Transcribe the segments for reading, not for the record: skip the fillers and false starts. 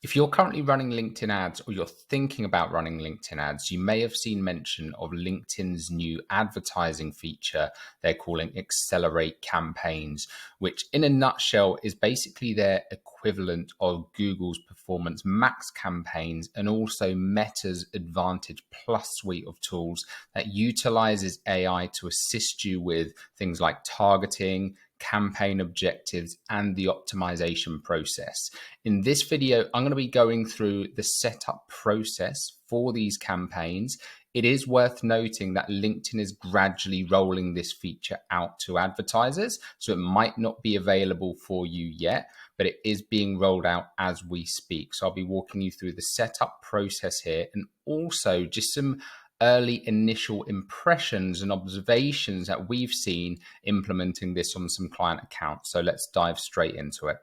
If you're currently running LinkedIn ads or you're thinking about running LinkedIn ads, you may have seen mention of LinkedIn's new advertising feature they're calling Accelerate Campaigns, which in a nutshell is basically their equivalent of Google's Performance Max campaigns and also Meta's Advantage Plus suite of tools that utilizes AI to assist you with things like targeting, campaign objectives, and the optimization process. In this video, I'm going to be going through the setup process for these campaigns. It is worth noting that LinkedIn is gradually rolling this feature out to advertisers, so it might not be available for you yet, but it is being rolled out as we speak. So I'll be walking you through the setup process here and also just some early initial impressions and observations that we've seen implementing this on some client accounts. So let's dive straight into it.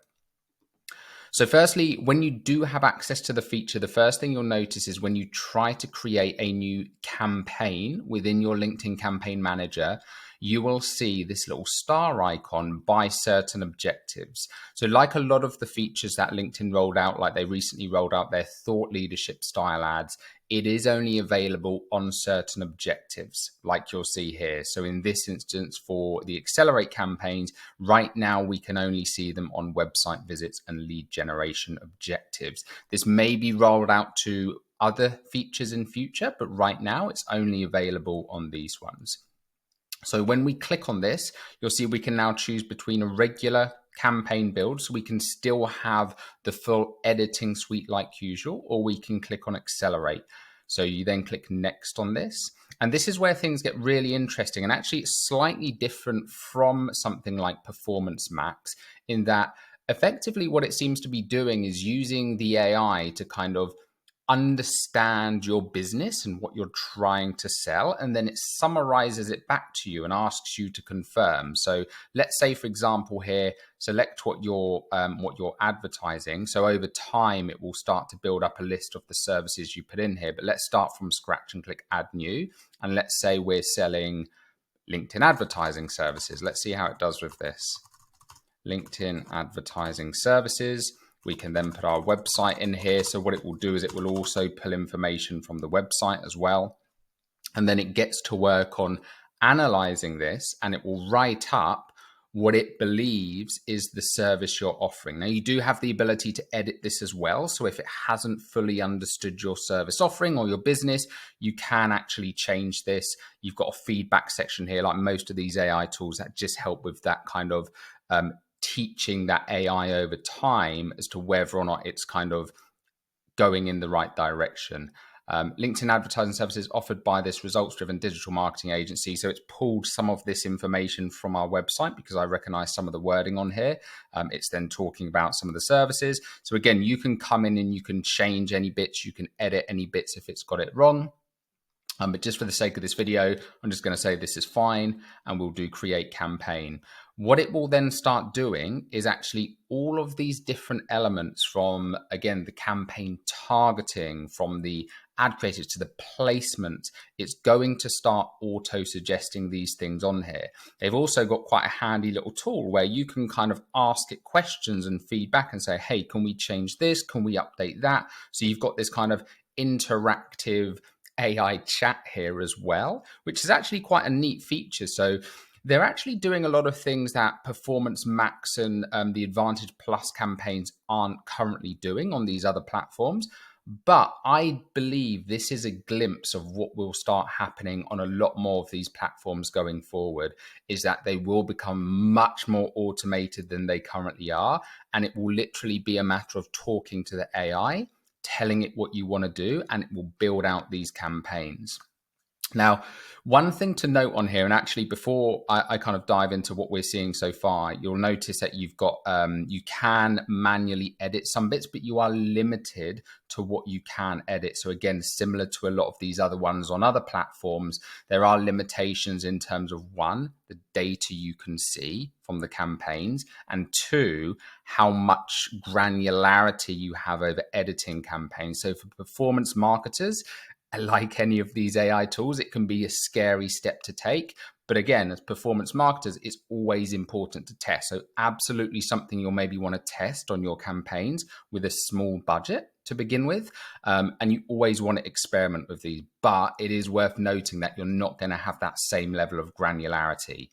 So firstly, when you do have access to the feature, the first thing you'll notice is when you try to create a new campaign within your LinkedIn Campaign Manager, you will see this little star icon by certain objectives. So like a lot of the features that LinkedIn rolled out, like they recently rolled out their thought leadership style ads, it is only available on certain objectives, like you'll see here. So in this instance, for the Accelerate campaigns, right now we can only see them on website visits and lead generation objectives. This may be rolled out to other features in future, but right now it's only available on these ones. So when we click on this, you'll see we can now choose between a regular campaign build, so we can still have the full editing suite like usual, or we can click on Accelerate. So you then click next on this. And this is where things get really interesting, and actually it's slightly different from something like Performance Max in that effectively what it seems to be doing is using the AI to kind of understand your business and what you're trying to sell, and then it summarizes it back to you and asks you to confirm. So let's say, for example, here, select what you're advertising. So over time, it will start to build up a list of the services you put in here. But let's start from scratch and click Add New, and let's say we're selling LinkedIn advertising services. Let's see how it does with this. LinkedIn advertising services. We can then put our website in here. So what it will do is it will also pull information from the website as well. And then it gets to work on analyzing this, and it will write up what it believes is the service you're offering. Now, you do have the ability to edit this as well. So if it hasn't fully understood your service offering or your business, you can actually change this. You've got a feedback section here, like most of these AI tools that just help with that kind of teaching that AI over time as to whether or not it's kind of going in the right direction. LinkedIn advertising services offered by this results-driven digital marketing agency. So it's pulled some of this information from our website because I recognize some of the wording on here. It's then talking about some of the services. So again, you can come in and you can change any bits, you can edit any bits if it's got it wrong. But just for the sake of this video, I'm just going to say this is fine, and we'll do create campaign. What it will then start doing is actually all of these different elements from, again, the campaign targeting, from the ad creatives to the placement, it's going to start auto-suggesting these things on here. They've also got quite a handy little tool where you can kind of ask it questions and feedback and say, hey, can we change this? Can we update that? So you've got this kind of interactive AI chat here as well, which is actually quite a neat feature. So they're actually doing a lot of things that Performance Max and the Advantage Plus campaigns aren't currently doing on these other platforms. But I believe this is a glimpse of what will start happening on a lot more of these platforms going forward, is that they will become much more automated than they currently are. And it will literally be a matter of talking to the AI, telling it what you want to do, and it will build out these campaigns. Now, one thing to note on here, and actually before I kind of dive into what we're seeing so far, you'll notice that you've got, you can manually edit some bits, but you are limited to what you can edit. So again, similar to a lot of these other ones on other platforms, there are limitations in terms of one, the data you can see from the campaigns, and two, how much granularity you have over editing campaigns. So for performance marketers, like any of these AI tools, it can be a scary step to take, But again, as performance marketers, it's always important to test. So absolutely something you'll maybe want to test on your campaigns with a small budget to begin with. And you always want to experiment with these, but it is worth noting that you're not going to have that same level of granularity.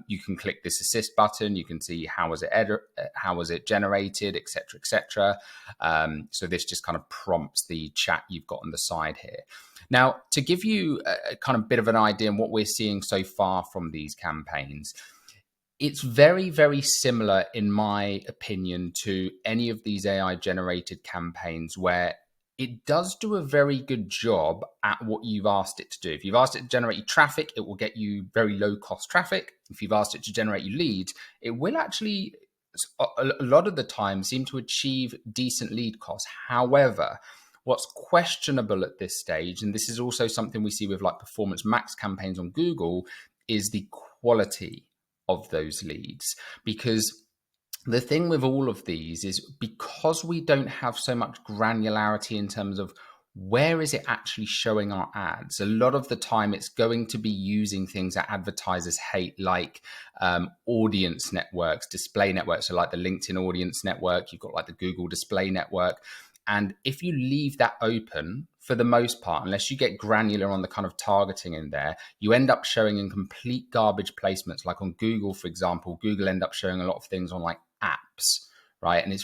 You can click this assist button. You can see how was it generated, etc., etc. So this just kind of prompts the chat you've got on the side here. Now, to give you a kind of bit of an idea on what we're seeing so far from these campaigns, it's very, very similar, in my opinion, to any of these AI-generated campaigns where it does do a very good job at what you've asked it to do. If you've asked it to generate you traffic, it will get you very low-cost traffic. If you've asked it to generate you leads, it will actually, a lot of the time, seem to achieve decent lead costs. However, what's questionable at this stage, and this is also something we see with like performance max campaigns on Google, is the quality of those leads. Because the thing with all of these is, because we don't have so much granularity in terms of where is it actually showing our ads, a lot of the time it's going to be using things that advertisers hate, like audience networks, display networks. So like the LinkedIn audience network, you've got like the Google display network. And if you leave that open, for the most part, unless you get granular on the kind of targeting in there, you end up showing in complete garbage placements. Like on Google, for example, Google end up showing a lot of things on like apps, right? And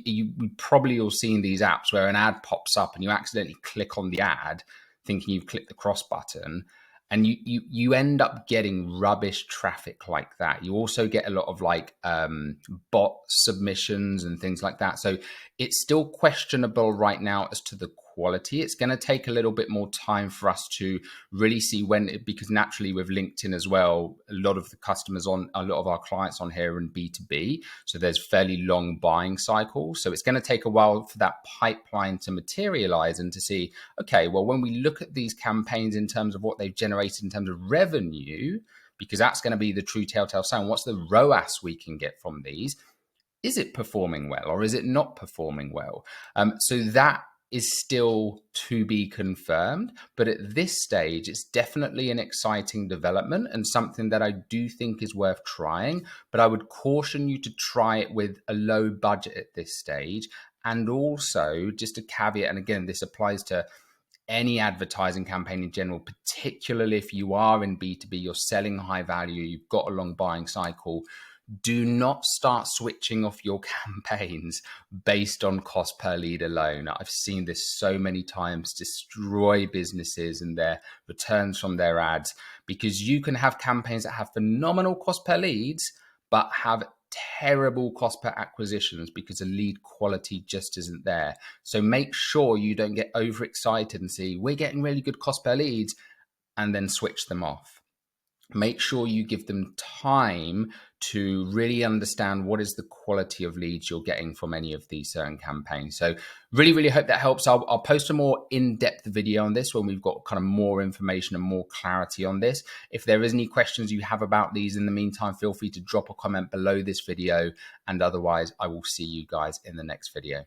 you probably all seen these apps where an ad pops up and you accidentally click on the ad thinking you've clicked the cross button, and you end up getting rubbish traffic like that. You also get a lot of like bot submissions and things like that. So it's still questionable right now as to the quality. It's going to take a little bit more time for us to really see because naturally with LinkedIn as well, a lot of our clients on here are in B2B. So there's fairly long buying cycles. So it's going to take a while for that pipeline to materialize and to see, okay, well, when we look at these campaigns in terms of what they've generated in terms of revenue, because that's going to be the true telltale sign. What's the ROAS we can get from these? Is it performing well or is it not performing well? So that is still to be confirmed. But at this stage, it's definitely an exciting development and something that I do think is worth trying. But I would caution you to try it with a low budget at this stage. And also, just a caveat, and again, this applies to any advertising campaign in general, particularly if you are in B2B, you're selling high value, you've got a long buying cycle. Do not start switching off your campaigns based on cost per lead alone. I've seen this so many times destroy businesses and their returns from their ads, because you can have campaigns that have phenomenal cost per leads, but have terrible cost per acquisitions because the lead quality just isn't there. So make sure you don't get overexcited and see, we're getting really good cost per leads, and then switch them off. Make sure you give them time to really understand what is the quality of leads you're getting from any of these certain campaigns. So really, really hope that helps. I'll post a more in-depth video on this when we've got kind of more information and more clarity on this. If there is any questions you have about these in the meantime, feel free to drop a comment below this video. And otherwise, I will see you guys in the next video.